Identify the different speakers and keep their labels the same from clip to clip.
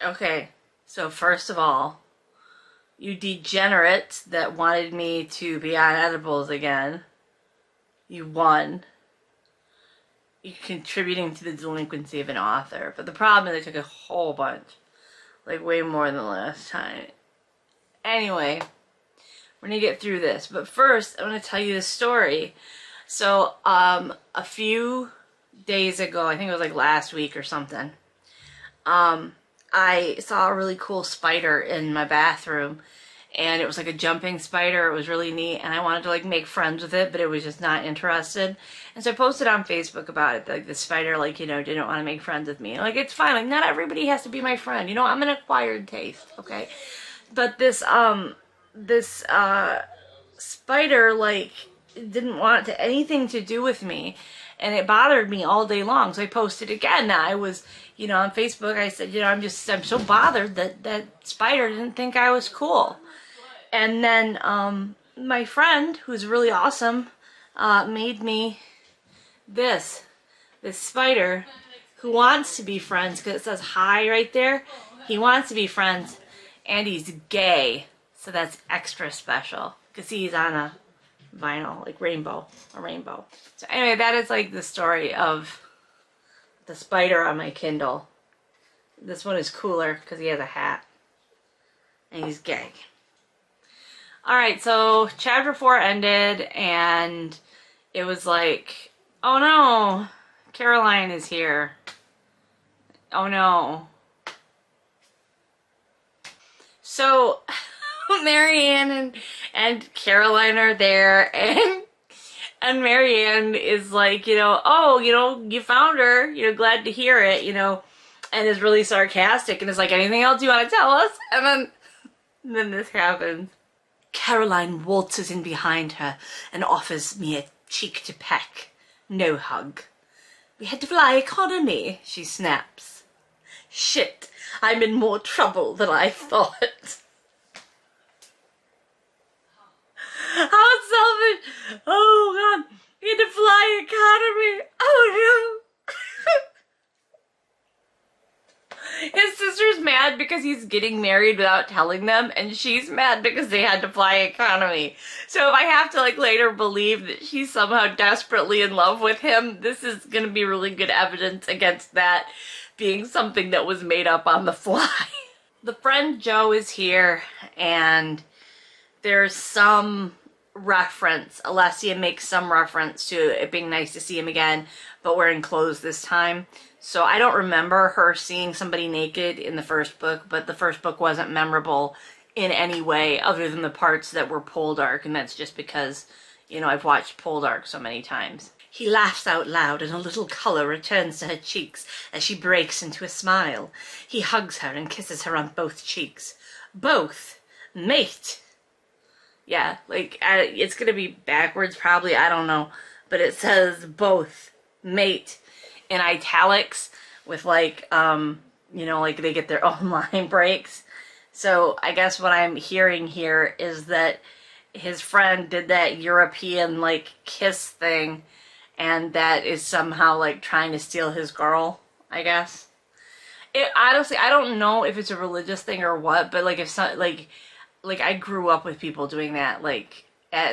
Speaker 1: Okay, so first of all, you degenerate that wanted me to be on edibles again. You won. You're contributing to the delinquency of an author. But the problem is I took a whole bunch. Like way more than last time. Anyway, we're gonna get through this. But first, I want to tell you the story. So, a few days ago, I think it was like last week or something, I saw a really cool spider in my bathroom, and it was like a jumping spider. It was really neat, and I wanted to like make friends with it, but it was just not interested. And so I posted on Facebook about it, like the spider, like, you know, didn't want to make friends with me. Like, it's fine, like not everybody has to be my friend, you know, I'm an acquired taste, okay? But this spider, like, didn't want anything to do with me, and it bothered me all day long. So I posted again. Now I was, you know, on Facebook, I said, you know, I'm so bothered that that spider didn't think I was cool. And then my friend, who's really awesome, made me this spider who wants to be friends, because it says hi right there. He wants to be friends, and he's gay, so that's extra special because he's on a vinyl, like a rainbow. So anyway, that is like the story of the spider on my Kindle. This one is cooler because he has a hat and he's gay. Alright, so chapter 4 ended, and it was like, oh no, Caroline is here. Oh no. So Marianne and Caroline are there, and Marianne is like, you know, oh, you know, you found her, you know, glad to hear it, you know, and is really sarcastic and is like, anything else you want to tell us? And then this happens. Caroline waltzes in behind her and offers me a cheek to peck. No hug. We had to fly economy, she snaps. Shit, I'm in more trouble than I thought. How selfish! Oh god, we had to fly economy. Oh no! His sister's mad because he's getting married without telling them, and she's mad because they had to fly economy. So if I have to like later believe that she's somehow desperately in love with him, this is gonna be really good evidence against that being something that was made up on the fly. The friend Joe is here, and there's some reference. Alessia makes some reference to it being nice to see him again, but wearing clothes this time. So I don't remember her seeing somebody naked in the first book, but the first book wasn't memorable in any way other than the parts that were Poldark, and that's just because, you know, I've watched Poldark so many times. He laughs out loud, and a little color returns to her cheeks as she breaks into a smile. He hugs her and kisses her on both cheeks. Both. Mate. Yeah, like, it's gonna be backwards probably, I don't know, but it says both. Mate. In italics with like, you know, like they get their own line breaks. So I guess what I'm hearing here is that his friend did that European like kiss thing, and that is somehow like trying to steal his girl, I guess. It honestly, I don't know if it's a religious thing or what, but like if some, like I grew up with people doing that, like,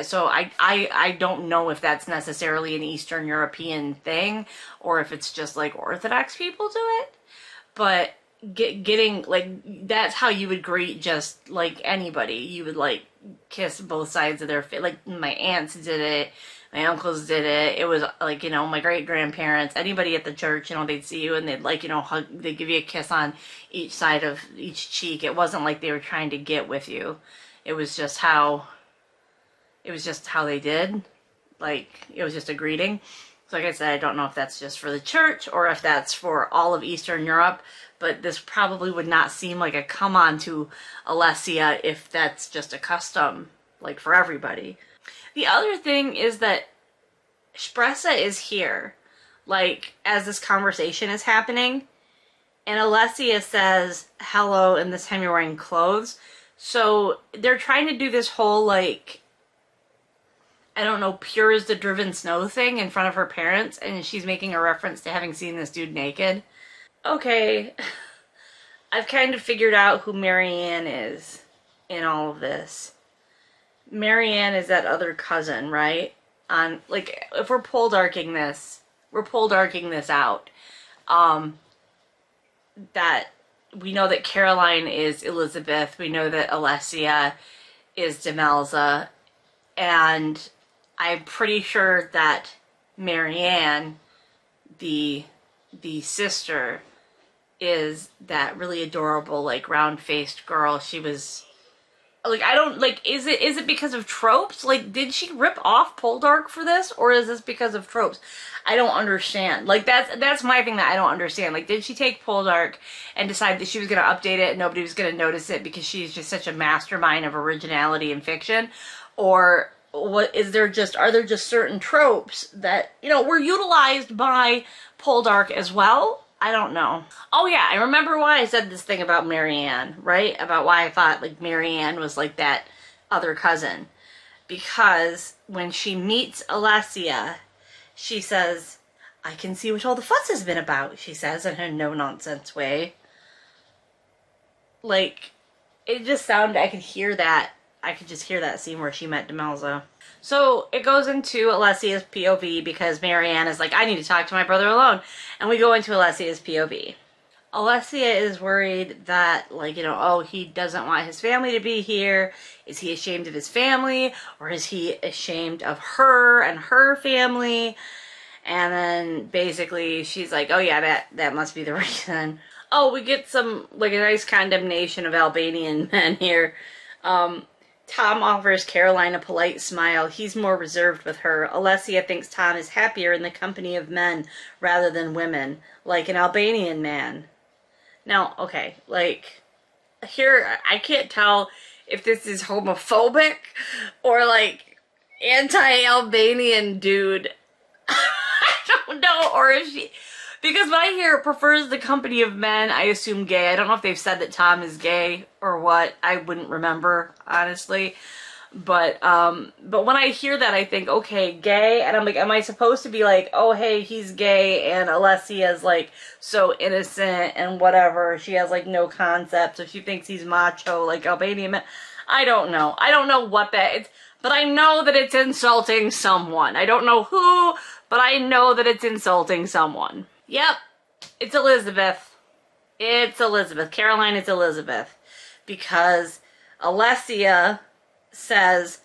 Speaker 1: so I don't know if that's necessarily an Eastern European thing or if it's just like Orthodox people do it, but getting like, that's how you would greet just like anybody. You would like kiss both sides of their face. Like my aunts did it, my uncles did it. It was like, you know, my great grandparents, anybody at the church, you know, they'd see you and they'd like, you know, hug, they'd give you a kiss on each side of each cheek. It wasn't like they were trying to get with you. It was just how they did. Like, it was just a greeting. So like I said, I don't know if that's just for the church or if that's for all of Eastern Europe, but this probably would not seem like a come on to Alessia if that's just a custom, like, for everybody. The other thing is that Spressa is here, like, as this conversation is happening, and Alessia says hello, and this time you're wearing clothes. So they're trying to do this whole, like, I don't know, pure as the driven snow thing in front of her parents, and she's making a reference to having seen this dude naked. Okay. I've kind of figured out who Marianne is in all of this. Marianne is that other cousin, right? On, like, if we're pole darking this, out. That we know that Caroline is Elizabeth. We know that Alessia is Demelza. And I'm pretty sure that Marianne, the sister, is that really adorable, like, round-faced girl. She was, like, I don't, like, is it because of tropes? Like, did she rip off Poldark for this, or is this because of tropes? I don't understand. Like, that's my thing that I don't understand. Like, did she take Poldark and decide that she was going to update it and nobody was going to notice it because she's just such a mastermind of originality in fiction? Or what is there just, are there just certain tropes that, you know, were utilized by Poldark as well? I don't know. Oh yeah, I remember why I said this thing about Marianne, right? About why I thought, like, Marianne was like that other cousin. Because when she meets Alessia, she says, I can see what all the fuss has been about, she says in her no-nonsense way. Like, it just sounded, I could just hear that scene where she met Demelza. So it goes into Alessia's POV because Marianne is like, I need to talk to my brother alone. And we go into Alessia's POV. Alessia is worried that, like, you know, oh, he doesn't want his family to be here. Is he ashamed of his family? Or is he ashamed of her and her family? And then basically she's like, oh yeah, that must be the reason. Oh, we get some, like, a nice condemnation of Albanian men here. Tom offers Caroline a polite smile. He's more reserved with her. Alessia thinks Tom is happier in the company of men rather than women, like an Albanian man. Now, okay, like, here, I can't tell if this is homophobic or, like, anti-Albanian dude. I don't know, or if she... Because when I hear prefers the company of men, I assume gay. I don't know if they've said that Tom is gay or what. I wouldn't remember, honestly. But when I hear that, I think, okay, gay. And I'm like, am I supposed to be like, oh, hey, he's gay, and Alessia is, like, so innocent and whatever. She has, like, no concept, so she thinks he's macho, like Albanian men. I don't know. I don't know what that is. But I know that it's insulting someone. I don't know who, but I know that it's insulting someone. Yep, it's Elizabeth. It's Elizabeth. Caroline is Elizabeth. Because Alessia says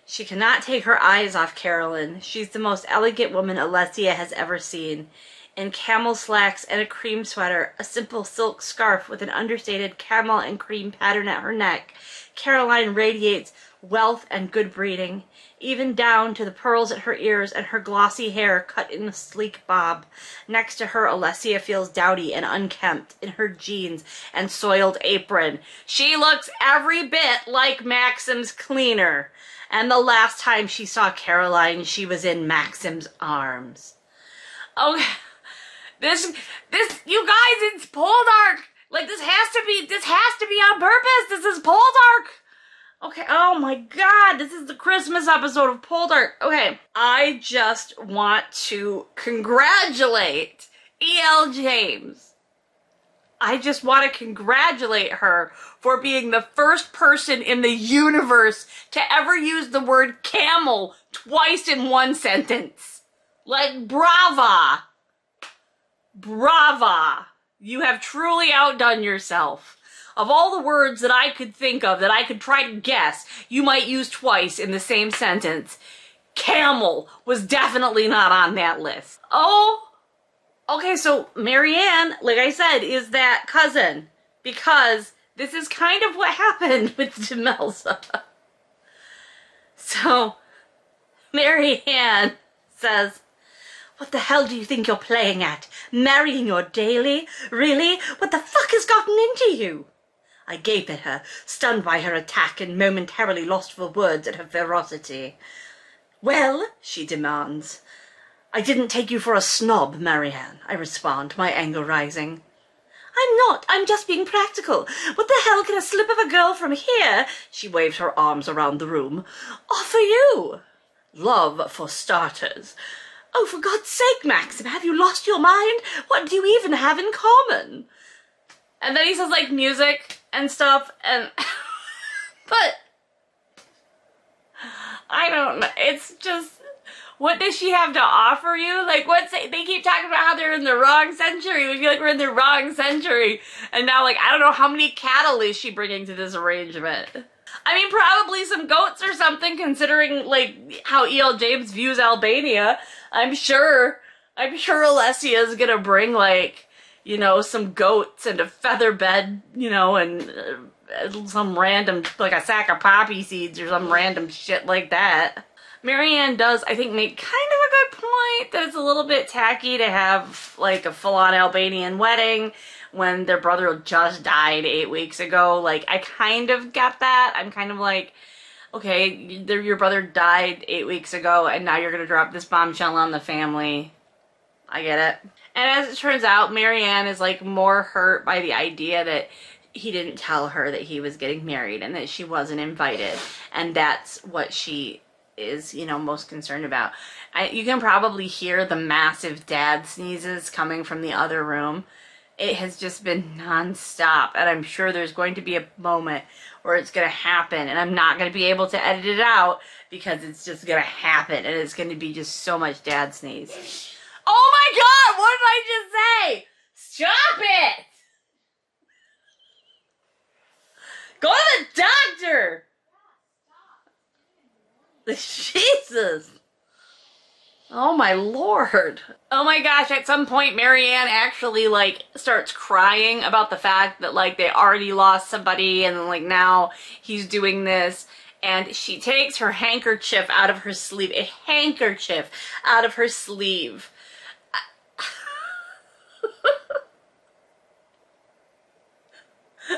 Speaker 1: she cannot take her eyes off Caroline. She's the most elegant woman Alessia has ever seen. In camel slacks and a cream sweater, a simple silk scarf with an understated camel and cream pattern at her neck, Caroline radiates wealth and good breeding, even down to the pearls at her ears and her glossy hair cut in a sleek bob. Next to her, Alessia feels dowdy and unkempt in her jeans and soiled apron. She looks every bit like Maxim's cleaner. And the last time she saw Caroline, she was in Maxim's arms. Okay, this, you guys, it's Poldark. Like, this has to be on purpose. This is Poldark. Okay, oh my god, this is the Christmas episode of Poldark. Okay, I just want to congratulate E.L. James. I just want to congratulate her for being the first person in the universe to ever use the word camel twice in one sentence. Like, brava. Brava. You have truly outdone yourself. Of all the words that I could think of, that I could try to guess, you might use twice in the same sentence, camel was definitely not on that list. Oh, okay, so Marianne, like I said, is that cousin, because this is kind of what happened with Demelza. So, Marianne says, what the hell do you think you're playing at? Marrying your daily? Really? What the fuck has gotten into you? I gape at her, stunned by her attack and momentarily lost for words at her ferocity. Well, she demands. I didn't take you for a snob, Marianne, I respond, my anger rising. I'm not. I'm just being practical. What the hell can a slip of a girl from here, she waves her arms around the room, offer you? Love, for starters. Oh, for God's sake, Maxim, have you lost your mind? What do you even have in common? And then he says like music and stuff, and but I don't know. It's just, what does she have to offer you? Like, they keep talking about how they're in the wrong century. We feel like we're in the wrong century. And now, like, I don't know how many cattle is she bringing to this arrangement. I mean, probably some goats or something, considering, like, how E.L. James views Albania. I'm sure Alessia is gonna bring, like, you know, some goats and a feather bed, you know, and some random, like a sack of poppy seeds or some random shit like that. Marianne does, I think, make kind of a good point that it's a little bit tacky to have, like, a full-on Albanian wedding when their brother just died 8 weeks ago. Like, I kind of get that. I'm kind of like, okay, your brother died 8 weeks ago, and now you're gonna drop this bombshell on the family. I get it. And as it turns out, Marianne is, like, more hurt by the idea that he didn't tell her that he was getting married and that she wasn't invited. And that's what she is, you know, most concerned about. You can probably hear the massive dad sneezes coming from the other room. It has just been non-stop, and I'm sure there's going to be a moment where it's going to happen, and I'm not going to be able to edit it out because it's just going to happen, and it's going to be just so much dad sneeze. Oh my god, what did I just say? Stop it! Go to the doctor! Jesus! Oh my lord. Oh my gosh, at some point Marianne actually, like, starts crying about the fact that, like, they already lost somebody and, like, now he's doing this. And she takes her handkerchief out of her sleeve. A handkerchief out of her sleeve.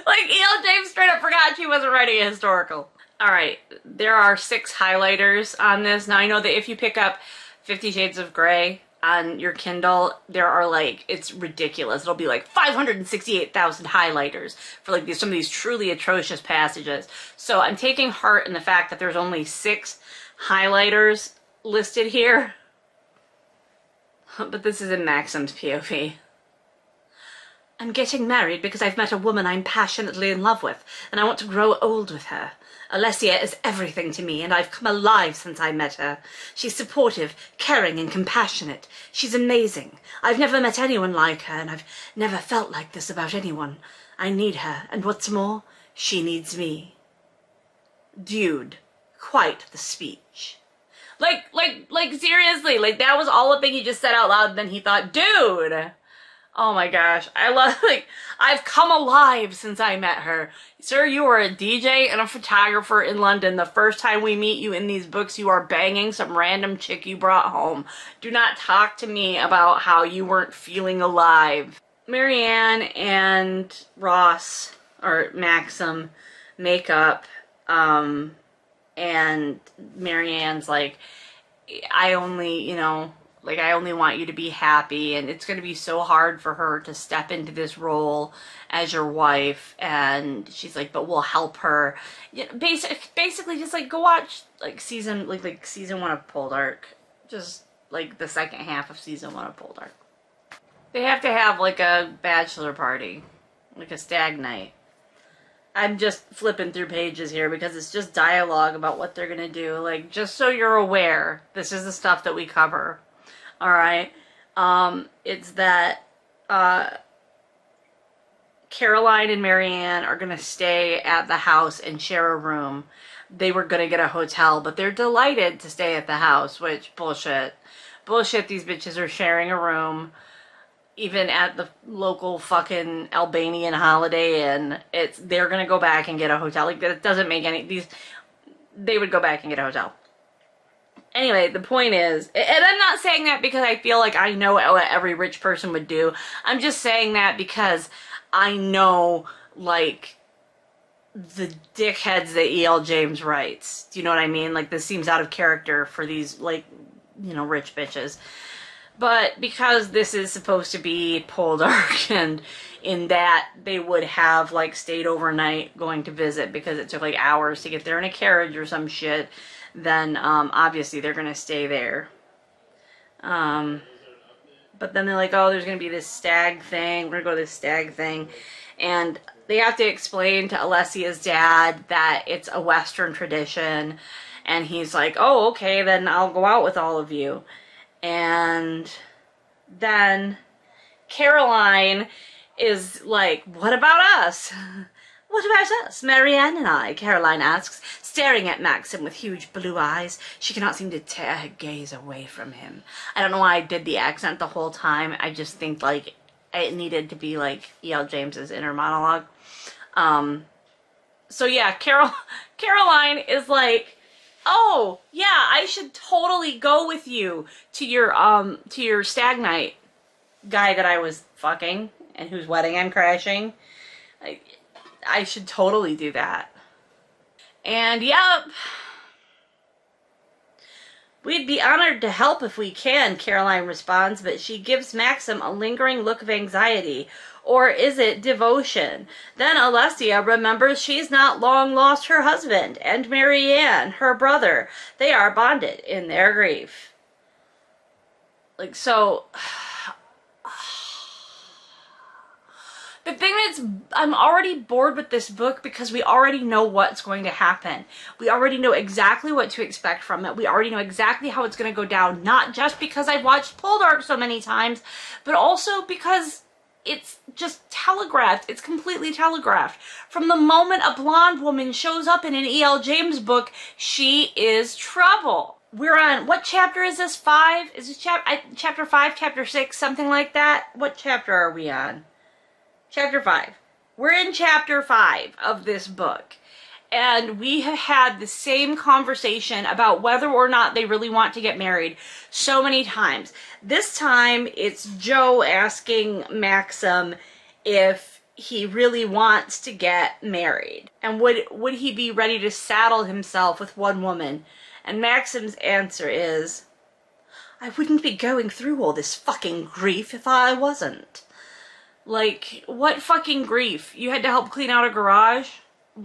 Speaker 1: Like, E.L. James straight up forgot she wasn't writing a historical. Alright, there are 6 highlighters on this. Now, I know that if you pick up 50 Shades of Grey on your Kindle, there are, like, it's ridiculous. It'll be like 568,000 highlighters for, like, some of these truly atrocious passages. So I'm taking heart in the fact that there's only 6 highlighters listed here. But this is in Maxim's POV. I'm getting married because I've met a woman I'm passionately in love with, and I want to grow old with her. Alessia is everything to me, and I've come alive since I met her. She's supportive, caring, and compassionate. She's amazing. I've never met anyone like her, and I've never felt like this about anyone. I need her, and what's more, she needs me. Dude, quite the speech. Like, seriously, like, that was all a thing he just said out loud, and then he thought, dude! Oh my gosh, I love, like, I've come alive since I met her. Sir, you are a DJ and a photographer in London. The first time we meet you in these books, you are banging some random chick you brought home. Do not talk to me about how you weren't feeling alive. Marianne and Ross, or Maxim, make up, and Marianne's like, I only, you know, like, I only want you to be happy, and it's going to be so hard for her to step into this role as your wife, and she's like, but we'll help her. You know, basically, just, like, go watch, like, season 1 of Poldark. Just, like, the second half of season 1 of Poldark. They have to have, like, a bachelor party. Like a stag night. I'm just flipping through pages here because it's just dialogue about what they're going to do. Like, just so you're aware, this is the stuff that we cover. Alright, it's that Caroline and Marianne are going to stay at the house and share a room. They were going to get a hotel, but they're delighted to stay at the house, which, bullshit. Bullshit, these bitches are sharing a room, even at the local fucking Albanian Holiday Inn. They're going to go back and get a hotel. Like, that doesn't make any, they would go back and get a hotel. Anyway, the point is, and I'm not saying that because I feel like I know what every rich person would do. I'm just saying that because I know, like, the dickheads that E.L. James writes. Do you know what I mean? Like, this seems out of character for these, like, you know, rich bitches. But because this is supposed to be Poldark, and in that they would have, like, stayed overnight going to visit because it took, like, hours to get there in a carriage or some shit, then obviously they're going to stay there. But then they're like, oh, there's going to be this stag thing. We're going to go to this stag thing. And they have to explain to Alessia's dad that it's a Western tradition. And he's like, oh, okay, then I'll go out with all of you. And then Caroline is like, what about us? What about us, Marianne and I? Caroline asks, staring at Maxim with huge blue eyes. She cannot seem to tear her gaze away from him. I don't know why I did the accent the whole time. I just think, like, it needed to be, like, E.L. James's inner monologue. So yeah, Caroline is like, oh, yeah, I should totally go with you to your stag night guy that I was fucking and whose wedding I'm crashing. I should totally do that. And yep, we'd be honored to help if we can, Caroline responds, but she gives Maxim a lingering look of anxiety. Or is it devotion? Then Alessia remembers she's not long lost her husband, and Marianne, her brother. They are bonded in their grief. Like, so... The thing is, I'm already bored with this book because we already know what's going to happen. We already know exactly what to expect from it. We already know exactly how it's going to go down. Not just because I've watched Poldark so many times, but also because it's just telegraphed. It's completely telegraphed. From the moment a blonde woman shows up in an E.L. James book, she is trouble. We're on, what chapter is this? 5? Is this chapter 5, chapter 6, something like that? What chapter are we on? Chapter 5. We're in chapter 5 of this book. And we have had the same conversation about whether or not they really want to get married so many times. This time, it's Joe asking Maxim if he really wants to get married. And would he be ready to saddle himself with one woman? And Maxim's answer is, I wouldn't be going through all this fucking grief if I wasn't. Like, what fucking grief? You had to help clean out a garage?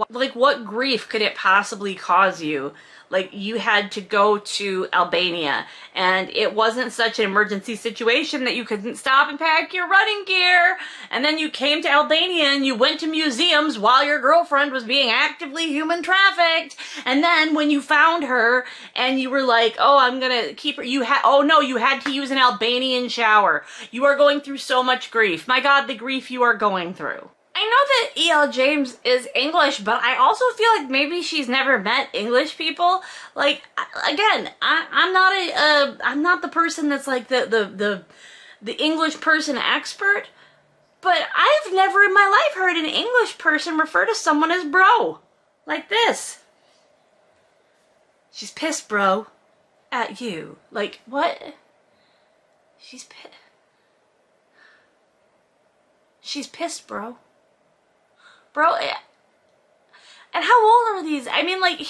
Speaker 1: Like, what grief could it possibly cause you? Like, you had to go to Albania, and it wasn't such an emergency situation that you couldn't stop and pack your running gear. And then you came to Albania and you went to museums while your girlfriend was being actively human trafficked. And then when you found her and you were like, oh, I'm gonna keep her, oh no, you had to use an Albanian shower. You are going through so much grief. My God, the grief you are going through. I know that E.L. James is English, but I also feel like maybe she's never met English people. Like, again, I'm not the person that's like the English person expert, but I've never in my life heard an English person refer to someone as bro. Like this. She's pissed, bro. At you. Like, what? She's pissed, bro. Bro, and how old are these? I mean, like,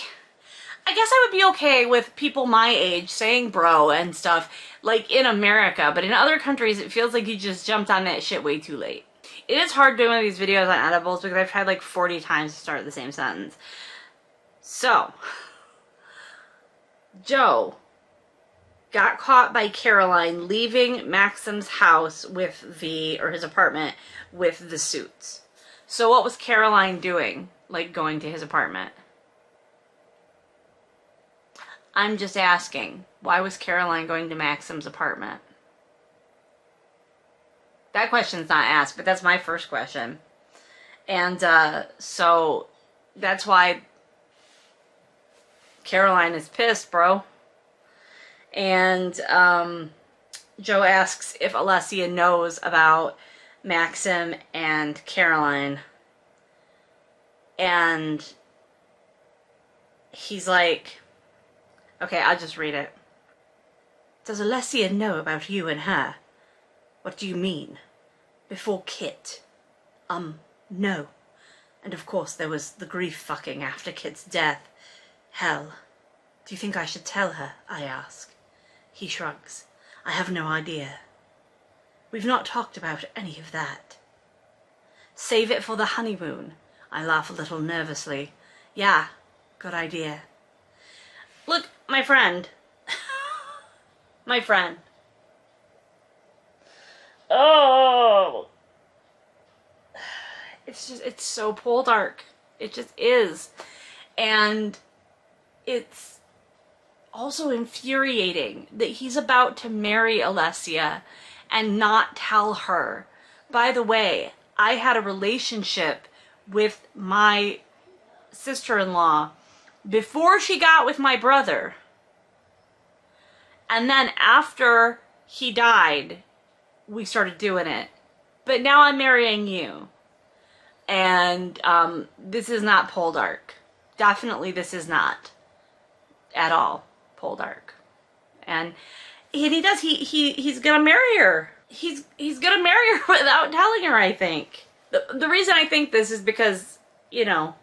Speaker 1: I guess I would be okay with people my age saying bro and stuff, like, in America, but in other countries, it feels like you just jumped on that shit way too late. It is hard doing these videos on edibles because I've tried like 40 times to start the same sentence. So, Joe got caught by Caroline leaving Maxim's house with or his apartment with the suits. So what was Caroline doing, like going to his apartment? I'm just asking, why was Caroline going to Maxim's apartment? That question's not asked, but that's my first question. And so that's why Caroline is pissed, bro. And Joe asks if Alessia knows about Maxim and Caroline, and he's like, okay, I'll just read it. Does Alessia know about you and her? What do you mean? Before Kit? No. And of course there was the grief fucking after Kit's death. Hell. Do you think I should tell her? I ask. He shrugs. I have no idea. We've not talked about any of that. Save it for the honeymoon. I laugh a little nervously. Yeah, good idea. Look, my friend. My friend. Oh. it's so Poldark. It just is. And it's also infuriating that he's about to marry Alessia and not tell her. By the way, I had a relationship with my sister-in-law before she got with my brother. And then after he died, we started doing it. But now I'm marrying you. And this is not Poldark. Definitely this is not at all Poldark. And he does, he's gonna marry her. He's gonna marry her without telling her, I think. The reason I think this is because, you know,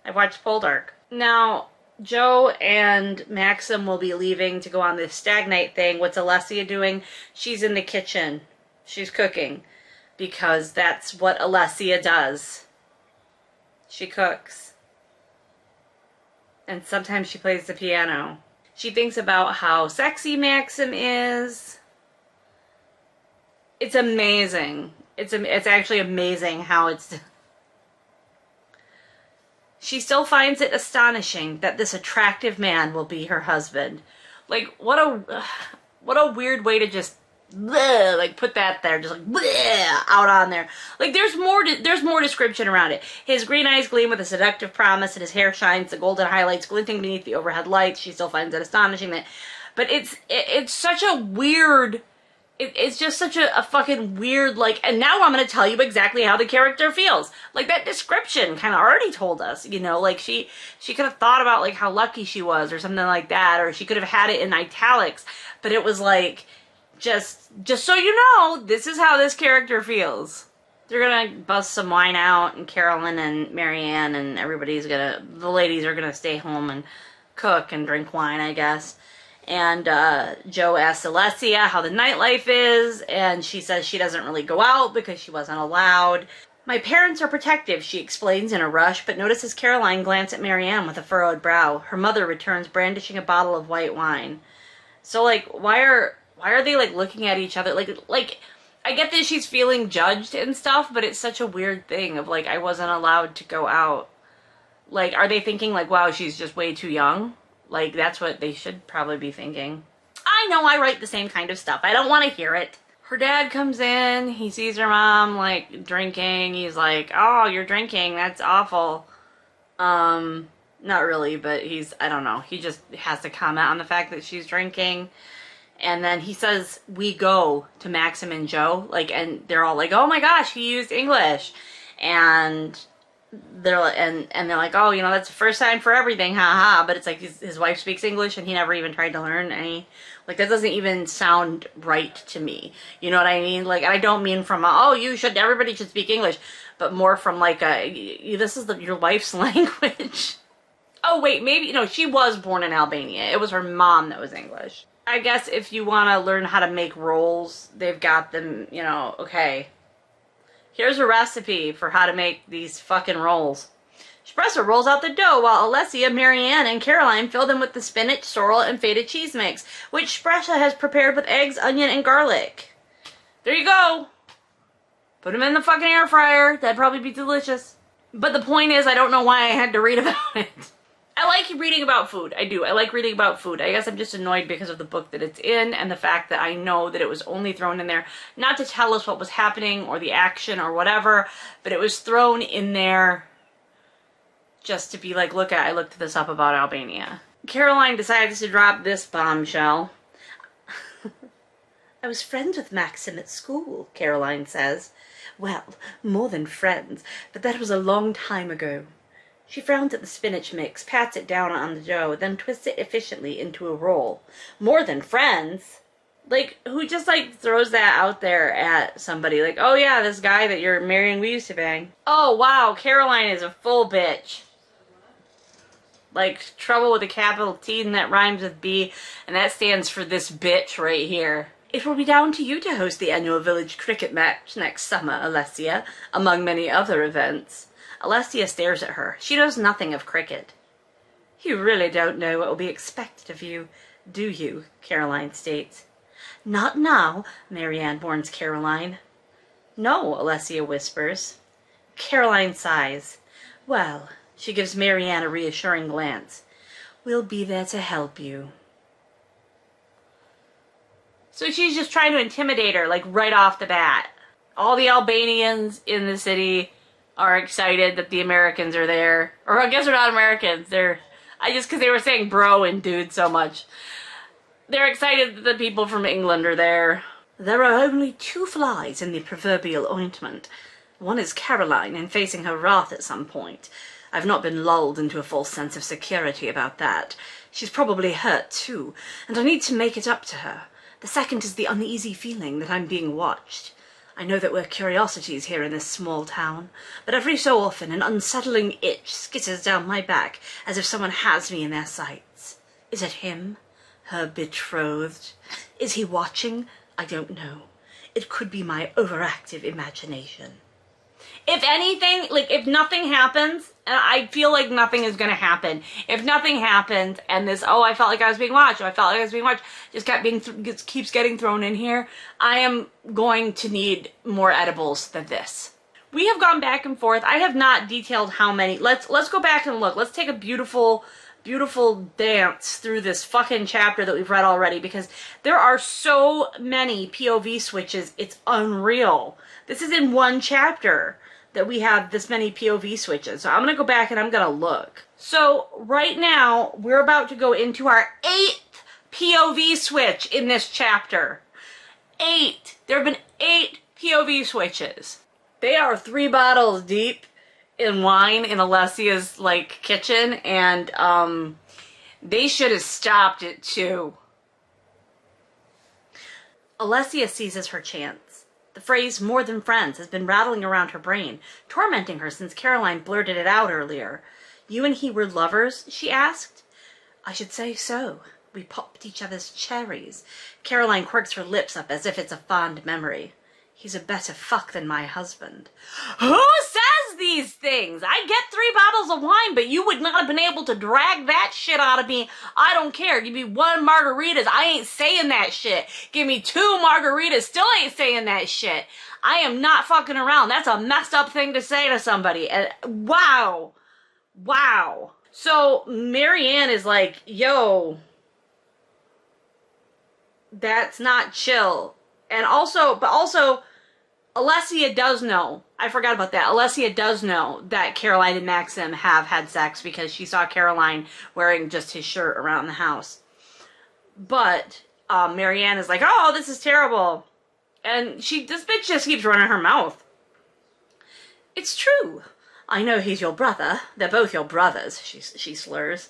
Speaker 1: I've watched Poldark. Now, Joe and Maxim will be leaving to go on this stag night thing. What's Alessia doing? She's in the kitchen. She's cooking. Because that's what Alessia does. She cooks. And sometimes she plays the piano. She thinks about how sexy Maxim is. It's amazing. It's actually amazing how it's... She still finds it astonishing that this attractive man will be her husband. Like, what a weird way to just bleh, like put that there, just like bleh, out on there. Like there's more description around it. His green eyes gleam with a seductive promise, and his hair shines, the golden highlights glinting beneath the overhead lights. She still finds it astonishing that, but it's such a weird. It's just such a fucking weird, like, and now I'm going to tell you exactly how the character feels. Like, that description kind of already told us, you know, like, she could have thought about, like, how lucky she was or something like that, or she could have had it in italics, but it was like, just so you know, this is how this character feels. They're going to bust some wine out, and Carolyn and Marianne and the ladies are going to stay home and cook and drink wine, I guess. And Joe asks Alessia how the nightlife is, and she says she doesn't really go out because she wasn't allowed. My parents are protective, she explains in a rush, but notices Caroline glance at Marianne with a furrowed brow. Her mother returns, brandishing a bottle of white wine. So, like, why are they, like, looking at each other? Like, I get that she's feeling judged and stuff, but it's such a weird thing of, like, I wasn't allowed to go out. Like, are they thinking, like, wow, she's just way too young? Like, that's what they should probably be thinking. I know I write the same kind of stuff. I don't want to hear it. Her dad comes in. He sees her mom, like, drinking. He's like, oh, you're drinking. That's awful. Not really, but I don't know. He just has to comment on the fact that she's drinking. And then he says, we go to Maxim and Joe. Like, and they're all like, oh my gosh, he used English. And... they're like, oh, you know, that's the first time for everything, haha. But it's like his wife speaks English and he never even tried to learn any. Like, that doesn't even sound right to me. You know what I mean? Like, I don't mean from everybody should speak English, but more from like this is your wife's language. Oh wait, maybe no, she was born in Albania. It was her mom that was English. I guess if you want to learn how to make rolls, they've got them. You know, okay. Here's a recipe for how to make these fucking rolls. Espresso rolls out the dough while Alessia, Marianne, and Caroline fill them with the spinach, sorrel, and feta cheese mix, which Espresso has prepared with eggs, onion, and garlic. There you go. Put them in the fucking air fryer. That'd probably be delicious. But the point is, I don't know why I had to read about it. I like reading about food. I do. I like reading about food. I guess I'm just annoyed because of the book that it's in and the fact that I know that it was only thrown in there not to tell us what was happening or the action or whatever, but it was thrown in there just to be like, look, I looked this up about Albania. Caroline decides to drop this bombshell. I was friends with Maxim at school, Caroline says. Well, more than friends, but that was a long time ago. She frowns at the spinach mix, pats it down on the dough, then twists it efficiently into a roll. More than friends? Like, who just, like, throws that out there at somebody? Like, oh yeah, this guy that you're marrying, we used to bang. Oh wow, Caroline is a full bitch. Like, trouble with a capital T and that rhymes with B, and that stands for this bitch right here. It will be down to you to host the annual village cricket match next summer, Alessia, among many other events. Alessia stares at her. She knows nothing of cricket. You really don't know what will be expected of you, do you? Caroline states. Not now, Marianne warns Caroline. No, Alessia whispers.
Speaker 2: Caroline sighs. Well, she gives Marianne a reassuring glance. We'll be there to help you.
Speaker 1: So she's just trying to intimidate her, like, right off the bat. All the Albanians in the city are excited that the Americans are there. Or I guess they're not Americans. Because they were saying bro and dude so much. They're excited that the people from England are there.
Speaker 2: There are only 2 flies in the proverbial ointment. One is Caroline, and facing her wrath at some point. I've not been lulled into a false sense of security about that. She's probably hurt too, and I need to make it up to her. The second is the uneasy feeling that I'm being watched. I know that we're curiosities here in this small town, but every so often an unsettling itch skitters down my back as if someone has me in their sights. Is it him? Her betrothed? Is he watching? I don't know. It could be my overactive imagination.
Speaker 1: If anything, like, if nothing happens, and I feel like nothing is going to happen. If nothing happens, and this, oh, I felt like I was being watched, just keeps getting thrown in here, I am going to need more edibles than this. We have gone back and forth. I have not detailed how many. Let's go back and look. Let's take a beautiful dance through this fucking chapter that we've read already, because there are so many POV switches. It's unreal. This is in one chapter that we have this many POV switches. So I'm going to go back and I'm going to look. So right now we're about to go into our 8th POV switch in this chapter. 8. There have been 8 POV switches. They are 3 bottles deep in wine in Alessia's, like, kitchen, and they should have stopped it too.
Speaker 2: Alessia seizes her chance. The phrase "more than friends" has been rattling around her brain, tormenting her since Caroline blurted it out earlier. You and he were lovers? She asked. I should say so. We popped each other's cherries. Caroline quirks her lips up as if it's a fond memory. He's a better fuck than my husband.
Speaker 1: Who says these things? I get 3 bottles of wine, but you would not have been able to drag that shit out of me. I don't care. Give me 1 margaritas. I ain't saying that shit. Give me 2 margaritas. Still ain't saying that shit. I am not fucking around. That's a messed up thing to say to somebody. And wow. Wow. So Marianne is like, yo, that's not chill. And also, Alessia does know. I forgot about that. Alessia does know that Caroline and Maxim have had sex because she saw Caroline wearing just his shirt around the house. But Marianne is like, oh, this is terrible. And this bitch just keeps running her mouth. It's true. I know he's your brother. They're both your brothers, she slurs.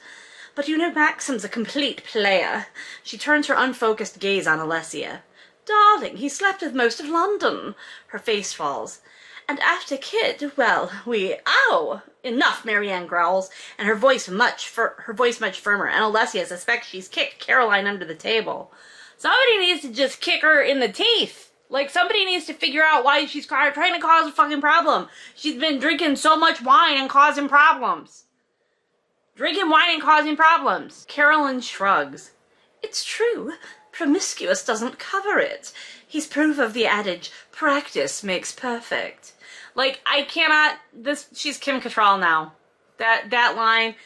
Speaker 1: But you know Maxim's a complete player. She turns her unfocused gaze on Alessia. Darling, he slept with most of London. Her face falls. And after Kid, well, ow! Enough, Marianne growls, and her voice much firmer, and Alessia suspects she's kicked Caroline under the table. Somebody needs to just kick her in the teeth. Like, somebody needs to figure out why she's trying to cause a fucking problem. She's been drinking so much wine and causing problems. Drinking wine and causing problems. Caroline shrugs. It's true. Promiscuous doesn't cover it. He's proof of the adage, practice makes perfect. Like, I cannot, she's Kim Cattrall now. That line,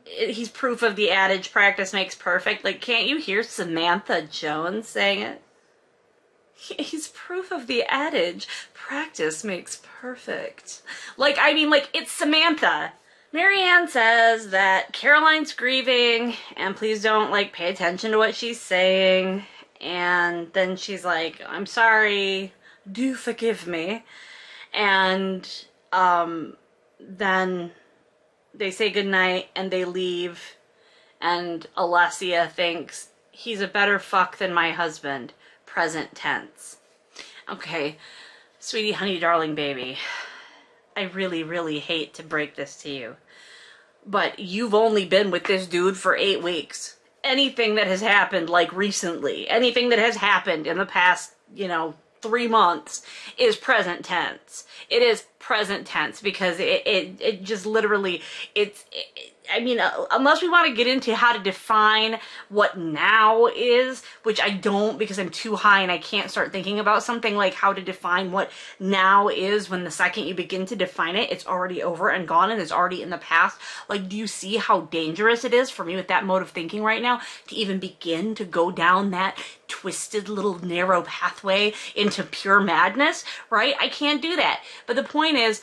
Speaker 1: he's proof of the adage, practice makes perfect. Like, can't you hear Samantha Jones saying it? He's proof of the adage, practice makes perfect. Like, I mean, like, it's Samantha. Marianne says that Caroline's grieving, and please don't, like, pay attention to what she's saying. And then she's like, I'm sorry, do forgive me. And then they say goodnight and they leave. And Alessia thinks, he's a better fuck than my husband. Present tense. Okay, sweetie, honey, darling, baby. I really, really hate to break this to you, but you've only been with this dude for 8 weeks. Anything that has happened, like, recently, anything that has happened in the past, 3 months is present tense. It is
Speaker 2: present tense because it just literally, I mean, unless we want to get into how to define what now is, which I don't because I'm too high and I can't start thinking about something like how to define what now is when the second you begin to define it, it's already over and gone and it's already in the past. Like, do you see how dangerous it is for me with that mode of thinking right now to even begin to go down that twisted little narrow pathway into pure madness, right? I can't do that. But the point is,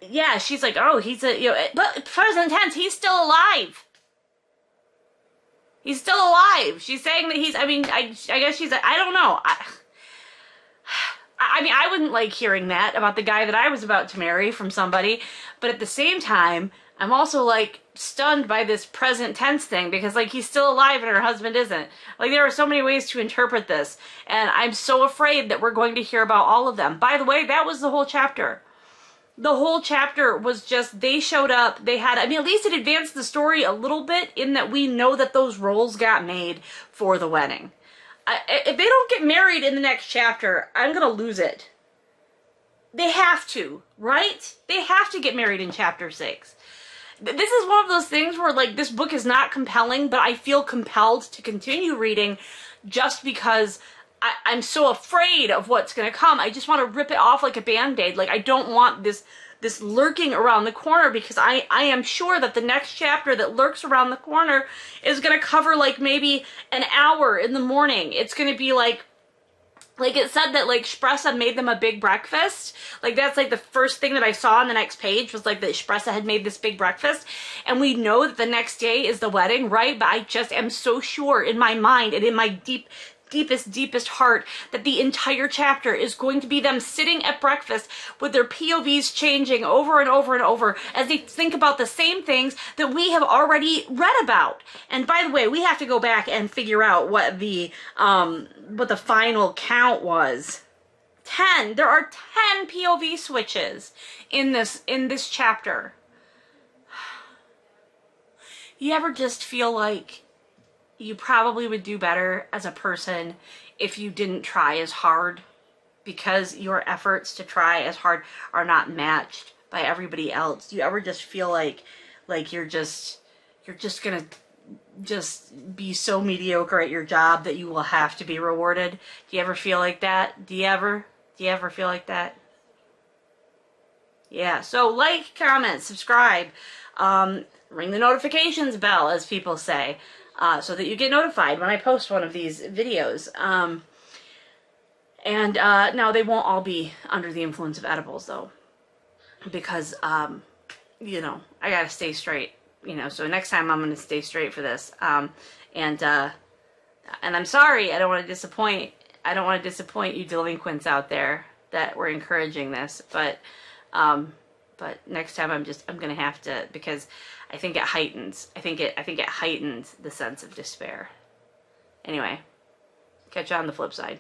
Speaker 2: yeah, she's like, oh, he's a, you know, but present tense, he's still alive. He's still alive. She's saying that he's, I mean, I guess she's, I don't know. I mean, I wouldn't like hearing that about the guy that I was about to marry from somebody, but at the same time, I'm also like stunned by this present tense thing because like he's still alive and her husband isn't. Like there are so many ways to interpret this, and I'm so afraid that we're going to hear about all of them. By the way, that was the whole chapter. The whole chapter was just, they showed up, they had, I mean, at least it advanced the story a little bit in that we know that those roles got made for the wedding. If they don't get married in the next chapter, I'm gonna lose it. They have to, right? They have to get married in chapter 6. This is one of those things where, like, this book is not compelling, but I feel compelled to continue reading just because I'm so afraid of what's going to come. I just want to rip it off like a Band-Aid. Like, I don't want this lurking around the corner because I am sure that the next chapter that lurks around the corner is going to cover, like, maybe an hour in the morning. It's going to be like it said that, like, Spressa made them a big breakfast. Like, that's, like, the first thing that I saw on the next page was, like, that Spressa had made this big breakfast. And we know that the next day is the wedding, right? But I just am so sure in my mind and in my deepest heart that the entire chapter is going to be them sitting at breakfast with their POVs changing over and over and over as they think about the same things that we have already read about. And by the way, we have to go back and figure out what the final count was. 10. There are 10 POV switches in this chapter. You ever just feel like you probably would do better as a person if you didn't try as hard because your efforts to try as hard are not matched by everybody else? Do you ever just feel like you're just gonna just be so mediocre at your job that you will have to be rewarded? Do you ever feel like that? Do you ever feel like that? Yeah, so like, comment, subscribe, ring the notifications bell, as people say. So that you get notified when I post one of these videos. No, they won't all be under the influence of edibles, though. Because, you know, I gotta stay straight. You know, so next time I'm gonna stay straight for this. And I'm sorry, I don't want to disappoint you delinquents out there that were encouraging this. But next time I'm gonna have to, because I think it heightens the sense of despair. Anyway, catch you on the flip side.